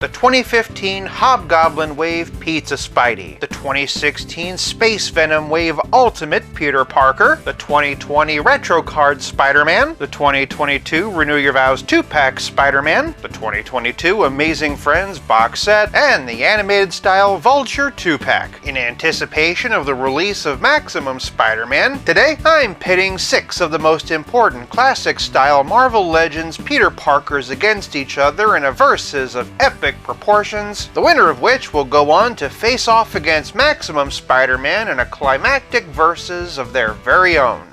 the 2015 Hobgoblin Wave Pizza Spidey, the 2016 Space Venom Wave Ultimate Peter Parker, the 2020 Retro Card Spider-Man, the 2022 Renew Your Vows 2-Pack Spider-Man, the 2022 Amazing Friends Box Set, and the animated style Vulture 2-Pack. In anticipation of the release of Maximum Spider-Man, today I'm pitting 6 of the most important classic style Marvel Legends Peter Parkers against each other in a versus of epic proportions, the winner of which will go on to face off against Maximum Spider-Man in a climactic versus of their very own.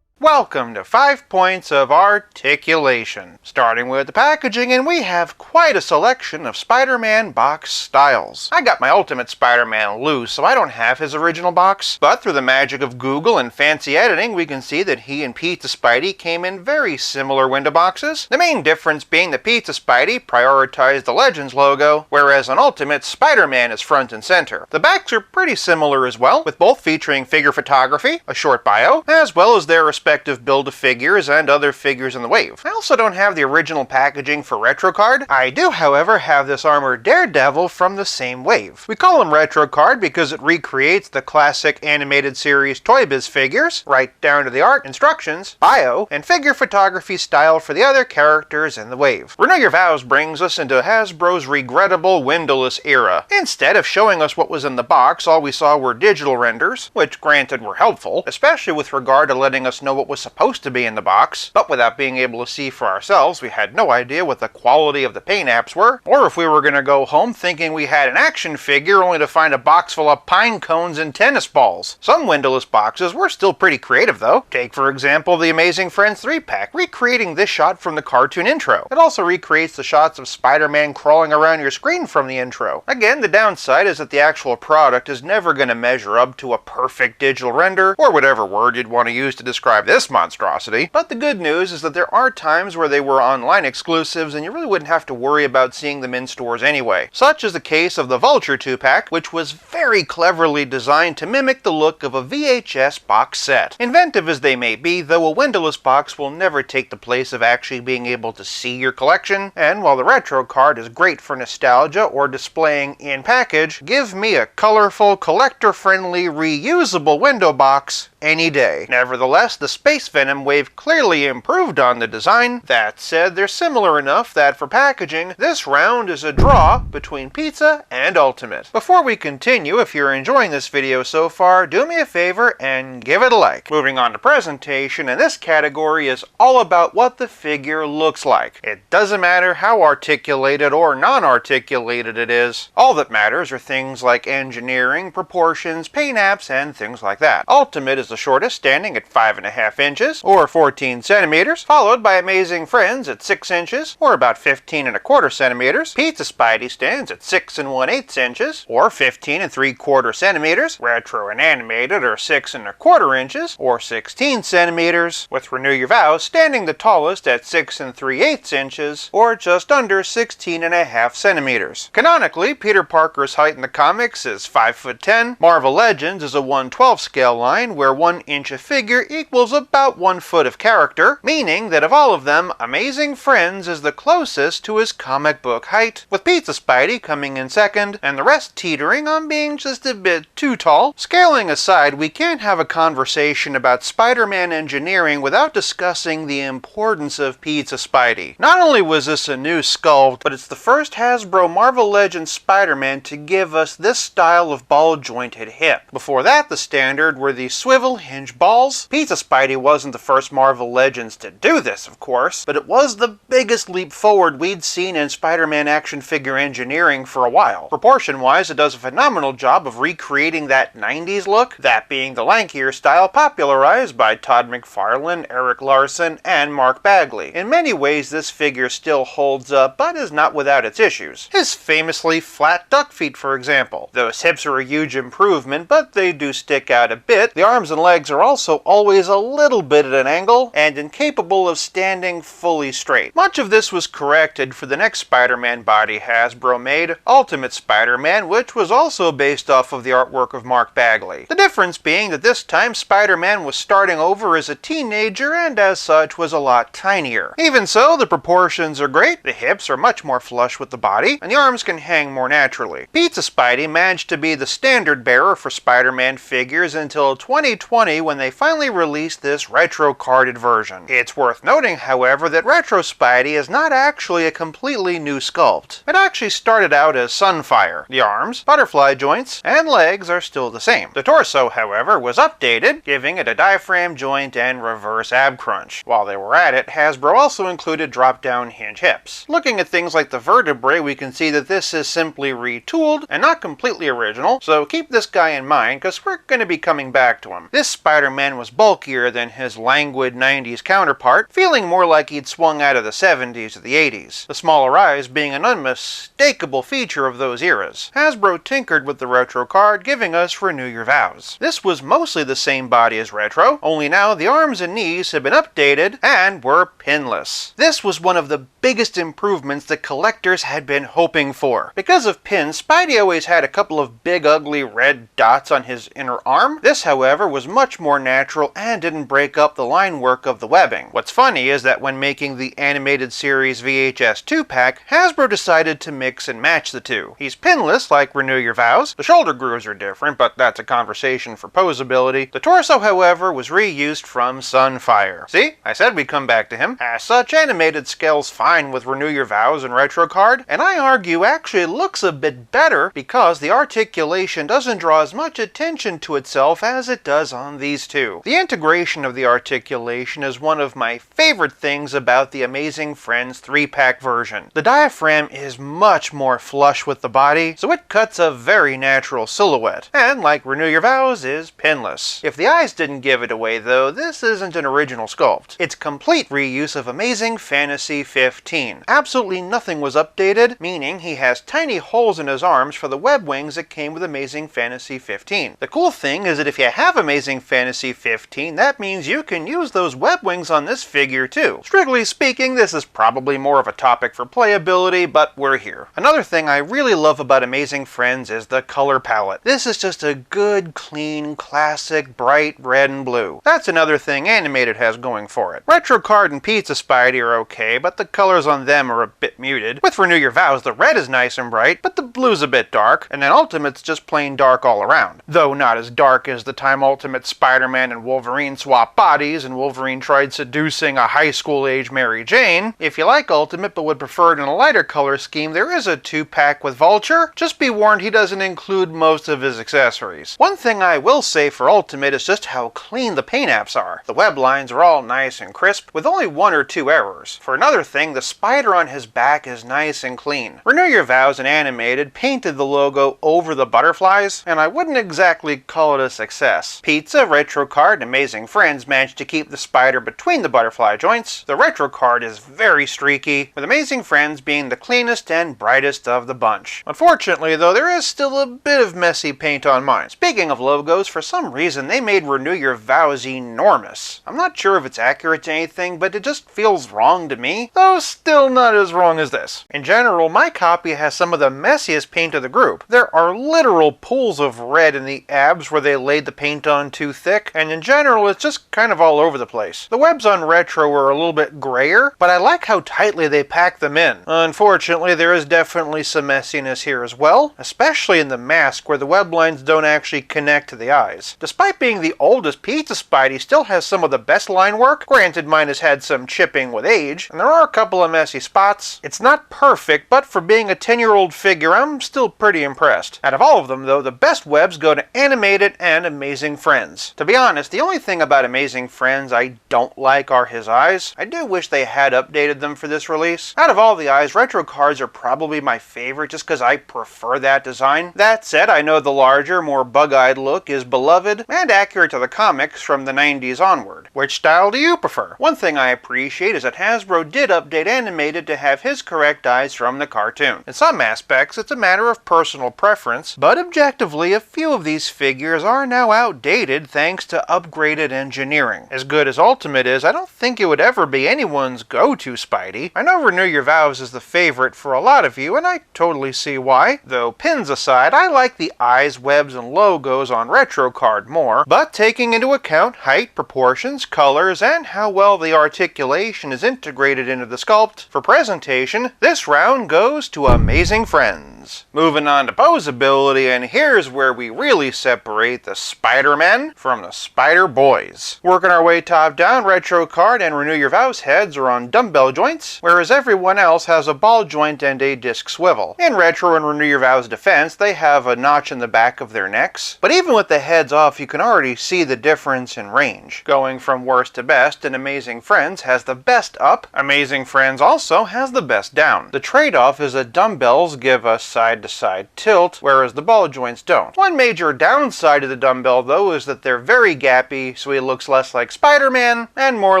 Welcome to 5 Points of Articulation. Starting with the packaging, and we have quite a selection of Spider-Man box styles. I got my Ultimate Spider-Man loose, so I don't have his original box, but through the magic of Google and fancy editing, we can see that he and Pizza Spidey came in very similar window boxes. The main difference being that Pizza Spidey prioritized the Legends logo, whereas on Ultimate, Spider-Man is front and center. The backs are pretty similar as well, with both featuring figure photography, a short bio, as well as their respective Build-A-Figures and other figures in the wave. I also don't have the original packaging for Retro Card. I do, however, have this armored Daredevil from the same wave. We call him Retro Card because it recreates the classic animated series Toy Biz figures, right down to the art, instructions, bio, and figure photography style for the other characters in the wave. Renew Your Vows brings us into Hasbro's regrettable windowless era. Instead of showing us what was in the box, all we saw were digital renders, which granted were helpful, especially with regard to letting us know what was supposed to be in the box, but without being able to see for ourselves, we had no idea what the quality of the paint apps were, or if we were going to go home thinking we had an action figure only to find a box full of pine cones and tennis balls. Some windowless boxes were still pretty creative though. Take for example the Amazing Friends 3-Pack, recreating this shot from the cartoon intro. It also recreates the shots of Spider-Man crawling around your screen from the intro. Again, the downside is that the actual product is never going to measure up to a perfect digital render, or whatever word you'd want to use to describe this monstrosity. But the good news is that there are times where they were online exclusives and you really wouldn't have to worry about seeing them in stores anyway. Such is the case of the Vulture 2-Pack, which was very cleverly designed to mimic the look of a VHS box set. Inventive as they may be, though, a windowless box will never take the place of actually being able to see your collection, and while the Retro Card is great for nostalgia or displaying in package, give me a colorful, collector-friendly, reusable window box any day. Nevertheless, the Space Venom Wave clearly improved on the design. That said, they're similar enough that for packaging, this round is a draw between Pizza and Ultimate. Before we continue, if you're enjoying this video so far, do me a favor and give it a like. Moving on to presentation, and this category is all about what the figure looks like. It doesn't matter how articulated or non-articulated it is. All that matters are things like engineering, proportions, paint apps, and things like that. Ultimate is the shortest, standing at 5.5 inches, or 14 centimeters, followed by Amazing Friends at 6 inches, or about 15.25 centimeters. Pizza Spidey stands at 6 1/8 inches, or 15.75 centimeters. Retro and Animated are 6 1/4 inches, or 16 centimeters, with Renew Your Vows standing the tallest at 6 3/8 inches, or just under 16.5 centimeters. Canonically, Peter Parker's height in the comics is 5'10". Marvel Legends is a 1/12 scale line, where 1 inch a figure equals about 1 foot of character, meaning that of all of them, Amazing Friends is the closest to his comic book height, with Pizza Spidey coming in second, and the rest teetering on being just a bit too tall. Scaling aside, we can't have a conversation about Spider-Man engineering without discussing the importance of Pizza Spidey. Not only was this a new sculpt, but it's the first Hasbro Marvel Legends Spider-Man to give us this style of ball-jointed hip. Before that, the standard were the swivel hinge balls. Pizza Spidey wasn't the first Marvel Legends to do this, of course, but it was the biggest leap forward we'd seen in Spider-Man action figure engineering for a while. Proportion-wise, it does a phenomenal job of recreating that 90s look, that being the lankier style popularized by Todd McFarlane, Eric Larson, and Mark Bagley. In many ways, this figure still holds up, but is not without its issues. His famously flat duck feet, for example. Those hips are a huge improvement, but they do stick out a bit. The arms and legs are also always a little bit at an angle and incapable of standing fully straight. Much of this was corrected for the next Spider-Man body Hasbro made, Ultimate Spider-Man, which was also based off of the artwork of Mark Bagley. The difference being that this time Spider-Man was starting over as a teenager and as such was a lot tinier. Even so, the proportions are great, the hips are much more flush with the body, and the arms can hang more naturally. Pizza Spidey managed to be the standard bearer for Spider-Man figures until 2020 when they finally released this retro-carded version. It's worth noting, however, that Retro Spidey is not actually a completely new sculpt. It actually started out as Sunfire. The arms, butterfly joints, and legs are still the same. The torso, however, was updated, giving it a diaphragm joint and reverse ab crunch. While they were at it, Hasbro also included drop-down hinge hips. Looking at things like the vertebrae, we can see that this is simply retooled and not completely original, so keep this guy in mind because we're going to be coming back to him. This Spider-Man was bulkier than his languid 90s counterpart, feeling more like he'd swung out of the 70s or the 80s, the smaller eyes being an unmistakable feature of those eras. Hasbro tinkered with the retro card, giving us Renew Your Vows. This was mostly the same body as Retro, only now the arms and knees had been updated and were pinless. This was one of the biggest improvements that collectors had been hoping for. Because of pins, Spidey always had a couple of big ugly red dots on his inner arm. This, however, was much more natural and didn't break up the line work of the webbing. What's funny is that when making the animated series VHS 2-pack, Hasbro decided to mix and match the two. He's pinless like Renew Your Vows. The shoulder grooves are different, but that's a conversation for Poseability. The torso, however, was reused from Sunfire. See? I said we'd come back to him. As such, animated scales fine with Renew Your Vows and Retro Card, and I argue actually looks a bit better because the articulation doesn't draw as much attention to itself as it does on these two. The integration of the articulation is one of my favorite things about the Amazing Friends 3-pack version. The diaphragm is much more flush with the body, so it cuts a very natural silhouette, and like Renew Your Vows is pinless. If the eyes didn't give it away though, this isn't an original sculpt. It's complete reuse of Amazing Fantasy 15. Absolutely nothing was updated, meaning he has tiny holes in his arms for the web wings that came with Amazing Fantasy 15. The cool thing is that if you have Amazing Fantasy 15, that means you can use those web wings on this figure too. Strictly speaking, this is probably more of a topic for playability, but we're here. Another thing I really love about Amazing Friends is the color palette. This is just a good, clean, classic, bright red and blue. That's another thing Animated has going for it. Retro Card and Pizza Spidey are okay, but the colors on them are a bit muted. With Renew Your Vows, the red is nice and bright, but the blue's a bit dark, and then Ultimate's just plain dark all around. Though not as dark as the time Ultimate Spider-Man and Wolverine swapped bodies and Wolverine tried seducing a high school age Mary Jane. If you like Ultimate but would prefer it in a lighter color scheme, there is a 2-pack with Vulture. Just be warned he doesn't include most of his accessories. One thing I will say for Ultimate is just how clean the paint apps are. The web lines are all nice and crisp, with only 1 or 2 errors. For another thing, the spider on his back is nice and clean. Renew Your Vows and Animated painted the logo over the butterflies, and I wouldn't exactly call it a success. Pizza, Retro Card, and Amazing Friends managed to keep the spider between the butterfly joints. The Retro Card is very streaky, with Amazing Friends being the cleanest and brightest of the bunch. Unfortunately though, there is still a bit of messy paint on mine. Speaking of logos, for some reason they made Renew Your Vows enormous. I'm not sure if it's accurate to anything, but it just feels wrong to me, though still not as wrong as this. In general, my copy has some of the messiest paint of the group. There are literal pools of red in the abs where they laid the paint on too thick, and in general it's just kind of all over the place. The webs on Retro were a little bit grayer, but I like how tightly they pack them in. Unfortunately, there is definitely some messiness here as well, especially in the mask where the web lines don't actually connect to the eyes. Despite being the oldest, Pizza Spidey still has some of the best line work. Granted, mine has had some chipping with age, and there are a couple of messy spots. It's not perfect, but for being a 10-year-old figure, I'm still pretty impressed. Out of all of them, though, the best webs go to Animated and Amazing Friends. To be honest, the only thing about Amazing Friends I don't like are his eyes. I do wish they had updated them for this release. Out of all the eyes, Retro Cards are probably my favorite just because I prefer that design. That said, I know the larger, more bug-eyed look is beloved and accurate to the comics from the 90s onward. Which style do you prefer? One thing I appreciate is that Hasbro did update Animated to have his correct eyes from the cartoon. In some aspects, it's a matter of personal preference, but objectively, a few of these figures are now outdated thanks to upgraded engineering. As good as Ultimate is, I don't think it would ever be anyone's go-to Spidey. I know Renew Your Vows is the favorite for a lot of you, and I totally see why. Though pins aside, I like the eyes, webs, and logos on Retro Card more, but taking into account height, proportions, colors, and how well the articulation is integrated into the sculpt, for presentation, this round goes to Amazing Friends. Moving on to Poseability, and here's where we really separate the Spider-Men from the Spider-Boys. Working our way top down, Retro Card and Renew Your Vows heads are on dumbbell joints, whereas everyone else has a ball joint and a disc swivel. In Retro and Renew Your Vows defense, they have a notch in the back of their necks, but even with the heads off, you can already see the difference in range. Going from worst to best, and Amazing Friends has the best up, Amazing Friends also has the best down. The trade-off is that dumbbells give us side-to-side tilt, whereas the ball joints don't. One major downside of the dumbbell, though, is that they're very gappy, so he looks less like Spider-Man and more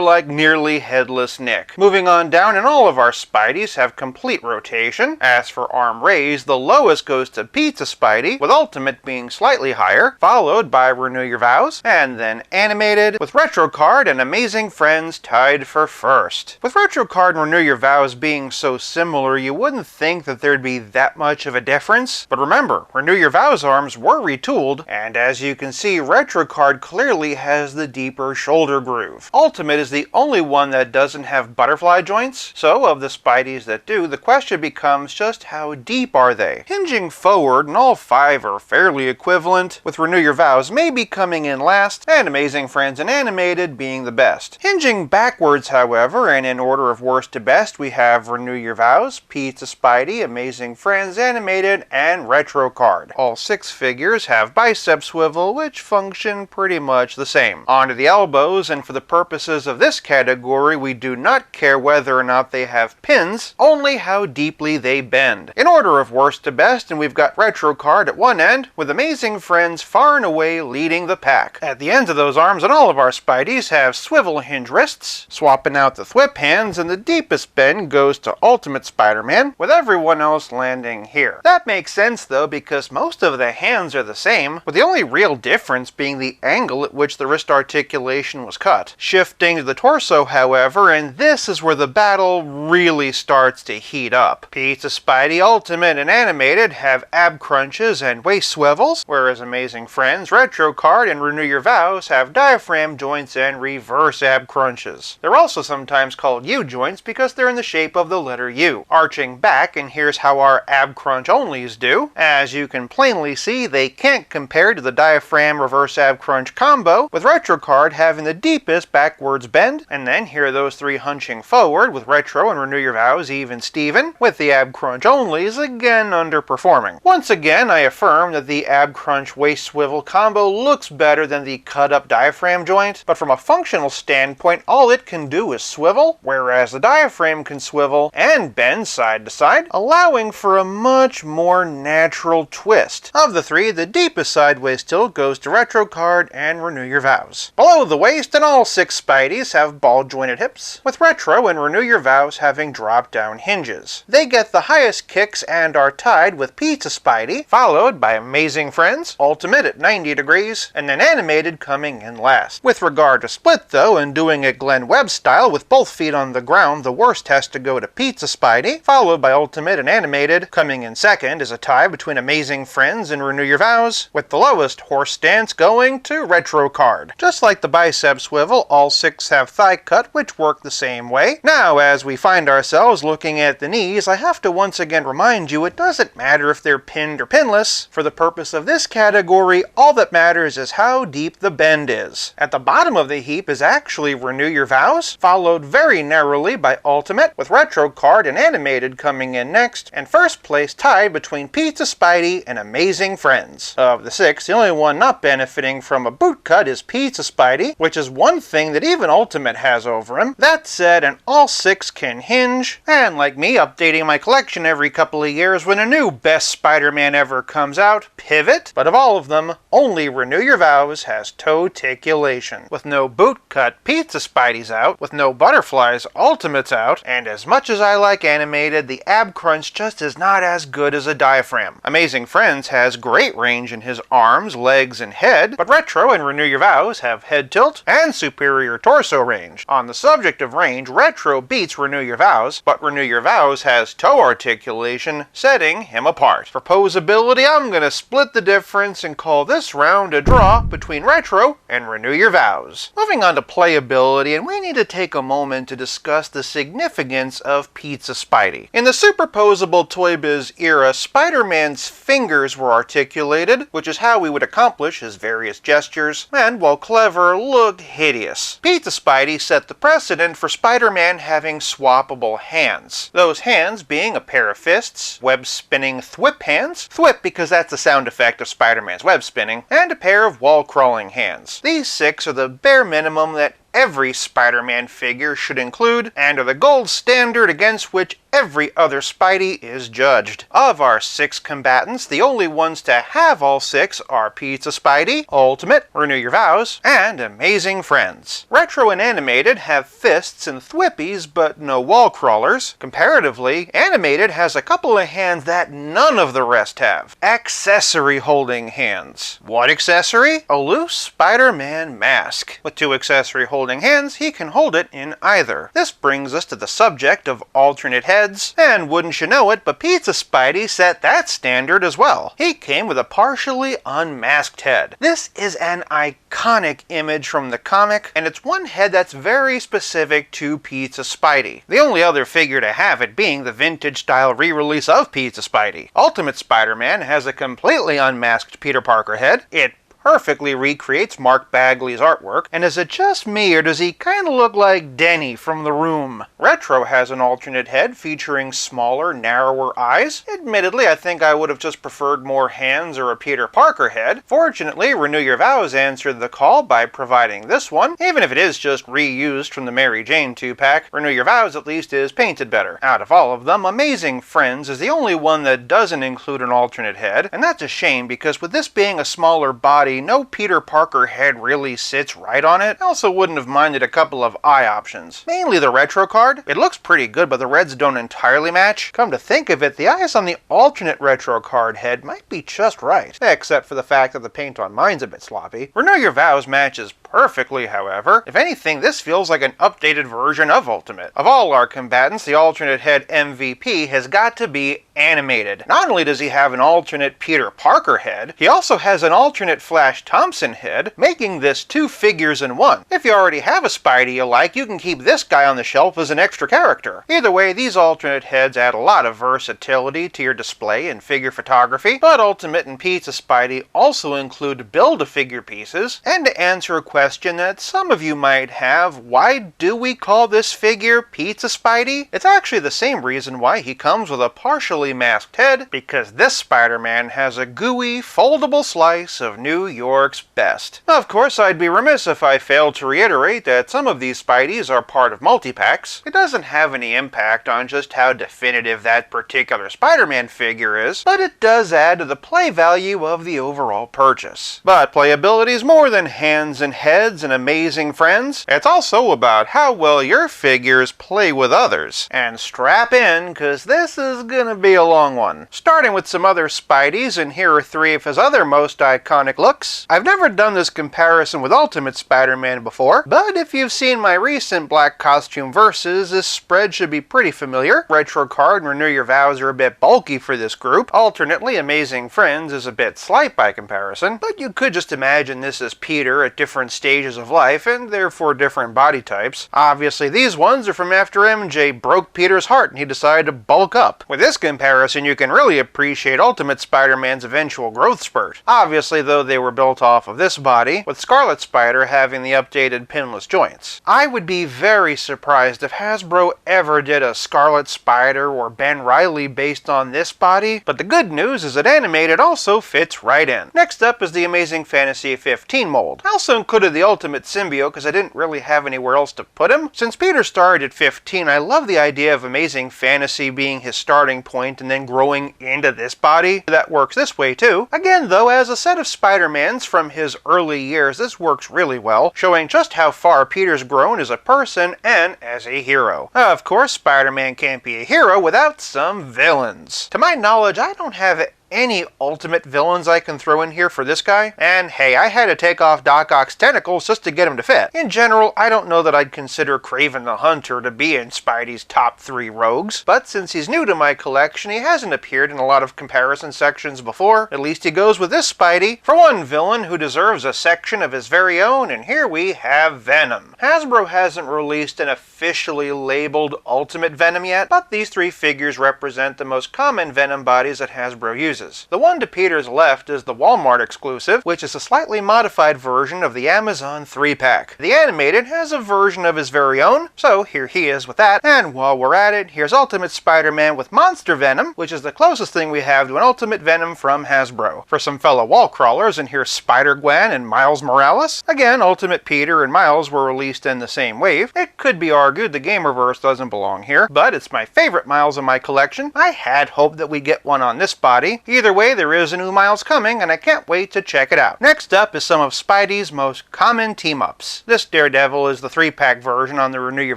like nearly headless Nick. Moving on down, and all of our Spideys have complete rotation. As for arm raise, the lowest goes to Pizza Spidey, with Ultimate being slightly higher, followed by Renew Your Vows, and then Animated, with Retro Card and Amazing Friends tied for first. With Retro Card and Renew Your Vows being so similar, you wouldn't think that there'd be that much of a difference, but remember, Renew Your Vows arms were retooled, and as you can see, Retro Card clearly has the deeper shoulder groove. Ultimate is the only one that doesn't have butterfly joints, so of the Spideys that do, the question becomes just how deep are they? Hinging forward, and all five are fairly equivalent, with Renew Your Vows maybe coming in last, and Amazing Friends and Animated being the best. Hinging backwards, however, and in order of worst to best, we have Renew Your Vows, Pizza Spidey, Amazing Friends, Animated, and Retro Card. All six figures have bicep swivel, which function pretty much the same. Onto the elbows, and for the purposes of this category, we do not care whether or not they have pins, only how deeply they bend. In order of worst to best, and we've got Retro Card at one end, with Amazing Friends far and away leading the pack. At the ends of those arms, and all of our Spideys have swivel hinge wrists, swapping out the thwip hands, and the deepest bend goes to Ultimate Spider-Man, with everyone else landing here. That makes sense though, because most of the hands are the same, with the only real difference being the angle at which the wrist articulation was cut. Shifting to the torso, however, and this is where the battle really starts to heat up. Pizza Spidey, Ultimate, and Animated have ab crunches and waist swivels, whereas Amazing Friends, Retro Card, and Renew Your Vows have diaphragm joints and reverse ab crunches. They're also sometimes called U-joints because they're in the shape of the letter U, arching back, and here's how our ab crunch onlys do. As you can plainly see, they can't compare to the diaphragm reverse ab crunch combo, with Retro Card having the deepest backwards bend, and then here are those three hunching forward, with Retro and Renew Your Vows even Steven, with the ab crunch onlys again underperforming. Once again, I affirm that the ab crunch waist swivel combo looks better than the cut up diaphragm joint, but from a functional standpoint, all it can do is swivel, whereas the diaphragm can swivel and bend side to side, allowing for a much more natural twist. Of the three, the deepest sideways tilt goes to Retro Card and Renew Your Vows. Below the waist, and all six Spideys have ball jointed hips, with Retro and Renew Your Vows having drop down hinges. They get the highest kicks and are tied with Pizza Spidey, followed by Amazing Friends, Ultimate at 90 degrees, and then Animated coming in last. With regard to split though, and doing it Glenn Webb style with both feet on the ground, the worst has to go to Pizza Spidey, followed by Ultimate and Animated. Coming in second is a tie between Amazing Friends and Renew Your Vows, with the lowest horse stance going to Retro Card. Just like the bicep swivel, all six have thigh cut, which work the same way. Now, as we find ourselves looking at the knees, I have to once again remind you it doesn't matter if they're pinned or pinless. For the purpose of this category, all that matters is how deep the bend is. At the bottom of the heap is actually Renew Your Vows, followed very narrowly by Ultimate, with Retro Card and Animated coming in next, and first place tied between Pizza Spidey and Amazing Friends. Of the six, the only one not benefiting from a boot cut is Pizza Spidey, which is one thing that even Ultimate has over him. That said, and all six can hinge, and like me, updating my collection every couple of years when a new best Spider-Man ever comes out, pivot, but of all of them, only Renew Your Vows has toe-ticulation. With no boot cut, Pizza Spidey's out, with no butterflies, Ultimate's out, and as much as I like Animated, the ab crunch just is not as good as a diaphragm. Amazing Friends has great range in his arms, legs, and head, but Retro and Renew Your Vows have have head tilt and superior torso range. On the subject of range, Retro beats Renew Your Vows, but Renew Your Vows has toe articulation, setting him apart. For Poseability, I'm going to split the difference and call this round a draw between Retro and Renew Your Vows. Moving on to Playability, and we need to take a moment to discuss the significance of Pizza Spidey. In the superposable Toy Biz era, Spider-Man's fingers were articulated, which is how we would accomplish his various gestures, and while clever, looked hideous. Pizza Spidey set the precedent for Spider-Man having swappable hands. Those hands being a pair of fists, web-spinning thwip hands, thwip because that's the sound effect of Spider-Man's web spinning, and a pair of wall-crawling hands. These 6 are the bare minimum that every Spider-Man figure should include, and are the gold standard against which every other Spidey is judged. Of our 6 combatants, the only ones to have all 6 are Pizza Spidey, Ultimate, Renew Your Vows, and Amazing Friends. Retro and Animated have fists and thwippies, but no wall crawlers. Comparatively, Animated has a couple of hands that none of the rest have. Accessory holding hands. What accessory? A loose Spider-Man mask. With 2 accessory holding hands, he can hold it in either. This brings us to the subject of alternate heads, and wouldn't you know it, but Pizza Spidey set that standard as well. He came with a partially unmasked head. This is an iconic image from the comic, and it's one head that's very specific to Pizza Spidey. The only other figure to have it being the vintage-style re-release of Pizza Spidey. Ultimate Spider-Man has a completely unmasked Peter Parker head. It perfectly recreates Mark Bagley's artwork, and is it just me or does he kinda look like Denny from The Room? Retro has an alternate head featuring smaller, narrower eyes. Admittedly, I think I would have just preferred more hands or a Peter Parker head. Fortunately, Renew Your Vows answered the call by providing this one. Even if it is just reused from the Mary Jane 2-pack, Renew Your Vows at least is painted better. Out of all of them, Amazing Friends is the only one that doesn't include an alternate head, and that's a shame because with this being a smaller body, no Peter Parker head really sits right on it. I also wouldn't have minded a couple of eye options. Mainly the Retro card. It looks pretty good, but the reds don't entirely match. Come to think of it, the eyes on the alternate Retro card head might be just right. Except for the fact that the paint on mine's a bit sloppy. Renew Your Vows matches perfectly, however. If anything, this feels like an updated version of Ultimate. Of all our combatants, the alternate head MVP has got to be Animated. Not only does he have an alternate Peter Parker head, he also has an alternate Flash Thompson head, making this 2 figures in one. If you already have a Spidey you like, you can keep this guy on the shelf as an extra character. Either way, these alternate heads add a lot of versatility to your display and figure photography, but Ultimate and Pizza Spidey also include Build-A-Figure pieces. And to answer a question that some of you might have, why do we call this figure Pizza Spidey? It's actually the same reason why he comes with a partially masked head, because this Spider-Man has a gooey, foldable slice of New York's best. Of course, I'd be remiss if I failed to reiterate that some of these Spideys are part of multi-packs. It doesn't have any impact on just how definitive that particular Spider-Man figure is, but it does add to the play value of the overall purchase. But Playability is more than hands and heads and Amazing Friends. It's also about how well your figures play with others. And strap in, cause this is gonna be a long one. Starting with some other Spideys, and here are 3 of his other most iconic looks. I've never done this comparison with Ultimate Spider-Man before, but if you've seen my recent black costume versus, this spread should be pretty familiar. Retro card and Renew Your Vows are a bit bulky for this group. Alternately, Amazing Friends is a bit slight by comparison, but you could just imagine this as Peter at different stages of life, and therefore different body types. Obviously, these ones are from after MJ broke Peter's heart and he decided to bulk up. With this comparison, you can really appreciate Ultimate Spider-Man's eventual growth spurt. Obviously, though, they were built off of this body, with Scarlet Spider having the updated pinless joints. I would be very surprised if Hasbro ever did a Scarlet Spider or Ben Reilly based on this body, but the good news is that Animated also fits right in. Next up is the Amazing Fantasy 15 mold. I also included the Ultimate Symbiote because I didn't really have anywhere else to put him. Since Peter started at 15, I love the idea of Amazing Fantasy being his starting point and then growing into this body. That works this way too. Again though, as a set of Spider-Mans from his early years, this works really well, showing just how far Peter's grown as a person and as a hero. Of course, Spider-Man can't be a hero without some villains. To my knowledge, I don't have any ultimate villains I can throw in here for this guy? And hey, I had to take off Doc Ock's tentacles just to get him to fit. In general, I don't know that I'd consider Kraven the Hunter to be in Spidey's top 3 rogues, but since he's new to my collection, he hasn't appeared in a lot of comparison sections before. At least he goes with this Spidey for one villain who deserves a section of his very own, and here we have Venom. Hasbro hasn't released an officially labeled Ultimate Venom yet, but these 3 figures represent the most common Venom bodies that Hasbro uses. The one to Peter's left is the Walmart exclusive, which is a slightly modified version of the Amazon 3-pack. The animated has a version of his very own, so here he is with that. And while we're at it, here's Ultimate Spider-Man with Monster Venom, which is the closest thing we have to an Ultimate Venom from Hasbro. For some fellow wall crawlers, and here's Spider-Gwen and Miles Morales. Again, Ultimate Peter and Miles were released in the same wave. It could be argued the Gamerverse doesn't belong here, but it's my favorite Miles in my collection. I had hoped that we'd get one on this body. Either way, there is a new Miles coming, and I can't wait to check it out. Next up is some of Spidey's most common team-ups. This Daredevil is the 3-pack version on the Renew Your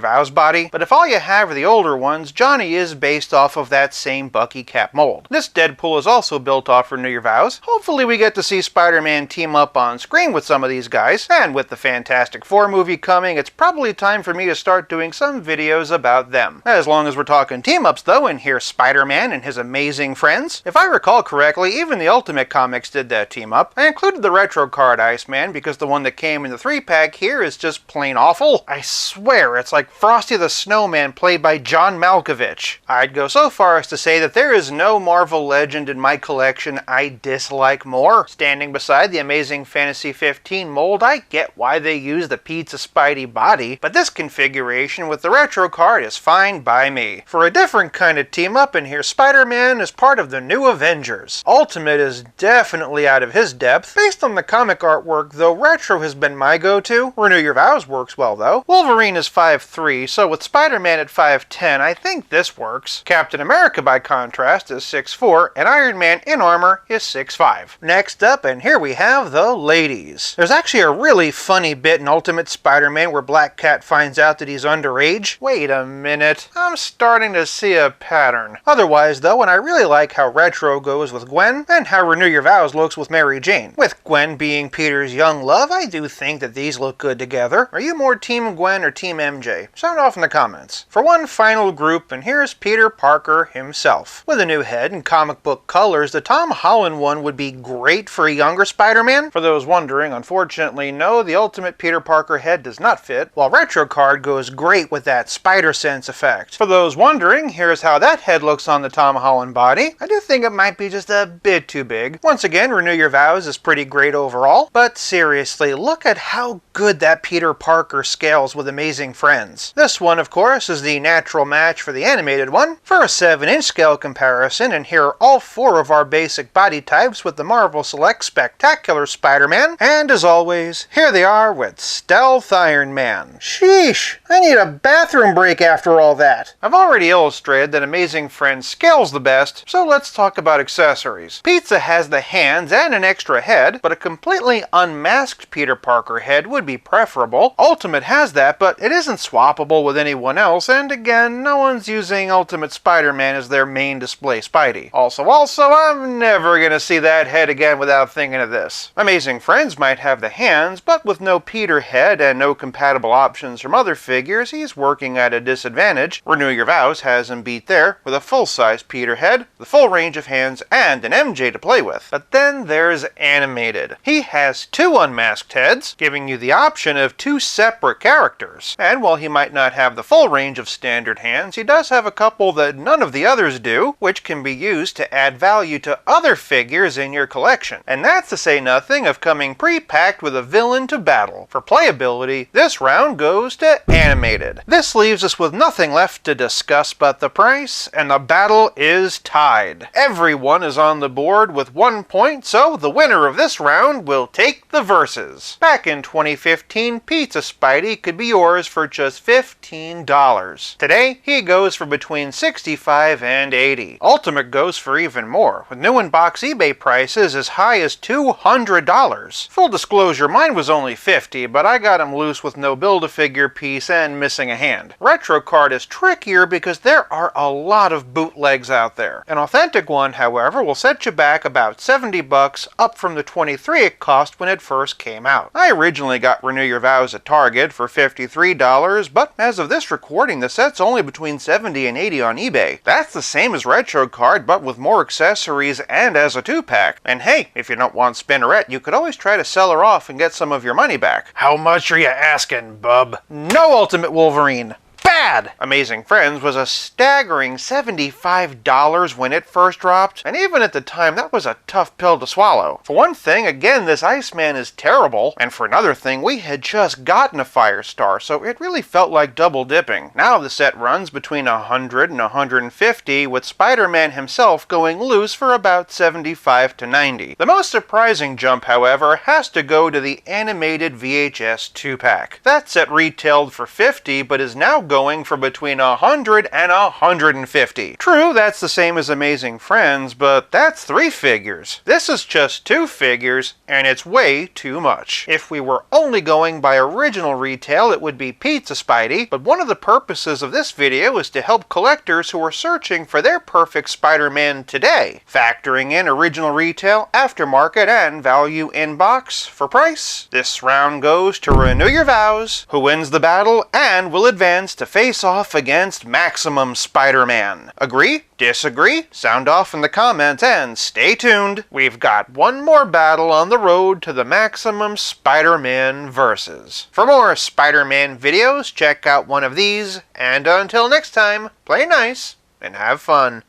Vows body, but if all you have are the older ones, Johnny is based off of that same Bucky cap mold. This Deadpool is also built off Renew Your Vows. Hopefully we get to see Spider-Man team up on screen with some of these guys, and with the Fantastic Four movie coming, it's probably time for me to start doing some videos about them. As long as we're talking team-ups though, and here's Spider-Man and his amazing friends. If I recall correctly, even the Ultimate Comics did that team-up. I included the retro card Iceman because the one that came in the 3-pack here is just plain awful. I swear it's like Frosty the Snowman played by John Malkovich. I'd go so far as to say that there is no Marvel Legend in my collection I dislike more. Standing beside the Amazing Fantasy 15 mold, I get why they use the Pizza Spidey body, but this configuration with the retro card is fine by me. For a different kind of team-up, and here Spider-Man is part of the New Avengers. Ultimate is definitely out of his depth. Based on the comic artwork though, retro has been my go-to. Renew Your Vows works well though. Wolverine is 5'3", so with Spider-Man at 5'10", I think this works. Captain America by contrast is 6'4", and Iron Man in armor is 6'5". Next up, and here we have the ladies. There's actually a really funny bit in Ultimate Spider-Man where Black Cat finds out that he's underage. Wait a minute, I'm starting to see a pattern. Otherwise though, and I really like how retro goes with Gwen, and how Renew Your Vows looks with Mary Jane. With Gwen being Peter's young love, I do think that these look good together. Are you more Team Gwen or Team MJ? Sound off in the comments. For one final group, and here's Peter Parker himself. With a new head and comic book colors, the Tom Holland one would be great for a younger Spider-Man. For those wondering, unfortunately, no, the Ultimate Peter Parker head does not fit, while retro card goes great with that Spider-Sense effect. For those wondering, here's how that head looks on the Tom Holland body. I do think it might be just a bit too big. Once again, Renew Your Vows is pretty great overall, but seriously, look at how good that Peter Parker scales with Amazing Friends. This one, of course, is the natural match for the animated one. For a 7-inch scale comparison, and here are all 4 of our basic body types with the Marvel Select Spectacular Spider-Man, and as always, here they are with Stealth Iron Man. Sheesh, I need a bathroom break after all that. I've already illustrated that Amazing Friends scales the best, so let's talk about accessories. Pizza has the hands and an extra head, but a completely unmasked Peter Parker head would be preferable. Ultimate has that, but it isn't swappable with anyone else, and again, no one's using Ultimate Spider-Man as their main display Spidey. Also, I'm never gonna see that head again without thinking of this. Amazing Friends might have the hands, but with no Peter head and no compatible options from other figures, he's working at a disadvantage. Renew Your Vows has him beat there, with a full-size Peter head, the full range of hands, and an MJ to play with. But then there's Animated. He has 2 unmasked heads, giving you the option of 2 separate characters. And while he might not have the full range of standard hands, he does have a couple that none of the others do, which can be used to add value to other figures in your collection. And that's to say nothing of coming pre-packed with a villain to battle. For playability, this round goes to Animated. This leaves us with nothing left to discuss but the price, and the battle is tied. Everyone is on the board with 1 point, so the winner of this round will take the verses. Back in 2015, Pizza Spidey could be yours for just $15. Today, he goes for between $65 and $80. Ultimate goes for even more, with new in-box eBay prices as high as $200. Full disclosure, mine was only $50, but I got him loose with no Build-A-Figure piece and missing a hand. Retro card is trickier because there are a lot of bootlegs out there. An authentic one, however, however, will set you back about $70, up from the $23 it cost when it first came out. I originally got Renew Your Vows at Target for $53, but as of this recording, the set's only between $70 and $80 on eBay. That's the same as Retro Card, but with more accessories and as a 2-pack. And hey, if you don't want Spinnerette, you could always try to sell her off and get some of your money back. How much are you asking, bub? No Ultimate Wolverine. Bad! Amazing Friends was a staggering $75 when it first dropped, and even at the time that was a tough pill to swallow. For one thing, again, this Iceman is terrible, and for another thing, we had just gotten a Firestar, so it really felt like double dipping. Now the set runs between $100 and $150, with Spider-Man himself going loose for about $75 to $90. The most surprising jump, however, has to go to the animated VHS 2-pack. That set retailed for $50, but is now going for between $100 and $150. True, that's the same as Amazing Friends, but that's 3 figures. This is just 2 figures, and it's way too much. If we were only going by original retail, it would be Pizza Spidey, but one of the purposes of this video is to help collectors who are searching for their perfect Spider-Man today, factoring in original retail, aftermarket, and value in box. For price, this round goes to Renew Your Vows, who wins the battle and will advance to face off against Maximum Spider-Man. Agree? Disagree? Sound off in the comments and stay tuned. We've got one more battle on the road to the Maximum Spider-Man versus. For more Spider-Man videos, check out one of these, and until next time, play nice and have fun.